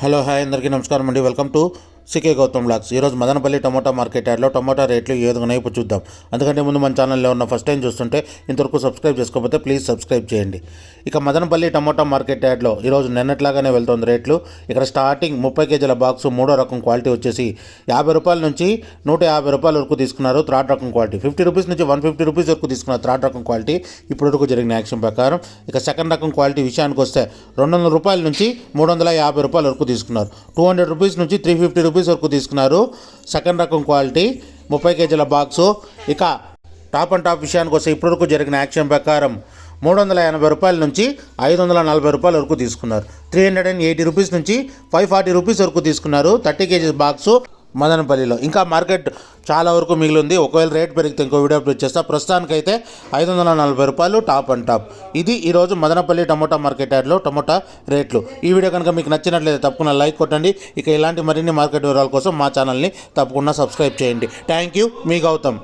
Hello hi అందరికీ నమస్కారం అండి. Welcome to C K Gautam blogs. ఈరోజు మదనపల్లి టమోటా మార్కెట్ యార్డ్లో టమోటా రేట్లు ఏ విధంగా ఇప్పుడు చూద్దాం. అందుకంటే ముందు మన ఛానల్లో ఉన్న ఫస్ట్ టైం చూస్తుంటే ఇంతవరకు సబ్స్క్రైబ్ చేసుకోకపోతే ప్లీజ్ సబ్స్క్రైబ్ చేయండి. ఇక మదనపల్లి టమోటా మార్కెట్ యార్డ్లో ఈరోజు నిన్నట్లాగానే వెళ్తుంది రేట్లు. ఇక్కడ స్టార్టింగ్ 30 కేజీల బాక్సు మూడో రకం క్వాలిటీ వచ్చేసి 50 రూపాయల నుంచి 150 రూపాయల వరకు తీసుకున్నారు. థర్డ్ రకం క్వాలిటీ 50 రూపీస్ నుంచి 150 రూపీస్ వరకు తీసుకున్నారు. థర్డ్ రకం క్వాలిటీ ఇప్పటి వరకు జరిగిన యాక్షన్ ప్రకారం. ఇక సెకండ్ రకం క్వాలిటీ విషయానికి వస్తే 200 రూపాయల నుంచి 350 రూపాయల వరకు తీసుకున్నారు. 200 రూపీస్ నుంచి 350 రూపీస్ వరకు తీసుకున్నారు. సెకండ్ రకం క్వాలిటీ 30 కేజీల బాక్సు. ఇక టాప్ అండ్ టాప్ విషయానికి వస్తే ఇప్పటివరకు జరిగిన యాక్షన్ ప్రకారం 380 రూపాయల నుంచి 540 రూపాయల వరకు తీసుకున్నారు. 380 రూపీస్ నుంచి 540 రూపీస్ వరకు తీసుకున్నారు 30 కేజీ బాక్సు మదనపల్లిలో. ఇంకా మార్కెట్ చాలా వరకు మిగిలింది. ఒకవేళ రేట్ పెరిగితే ఇంకో వీడియో అప్లోడ్ చేస్తా. ప్రస్తుతానికైతే 540 రూపాయలు టాప్ అండ్ టాప్. ఇది ఈరోజు మదనపల్లి టమోటా మార్కెట్ యార్డ్లో టమోటా రేట్లు. ఈ వీడియో కనుక మీకు నచ్చినట్లయితే తప్పకుండా లైక్ కొట్టండి. ఇక ఇలాంటి మరిన్ని మార్కెట్ వివరాల కోసం మా ఛానల్ని తప్పకుండా సబ్స్క్రైబ్ చేయండి. థ్యాంక్ యూ, మీ గౌతమ్.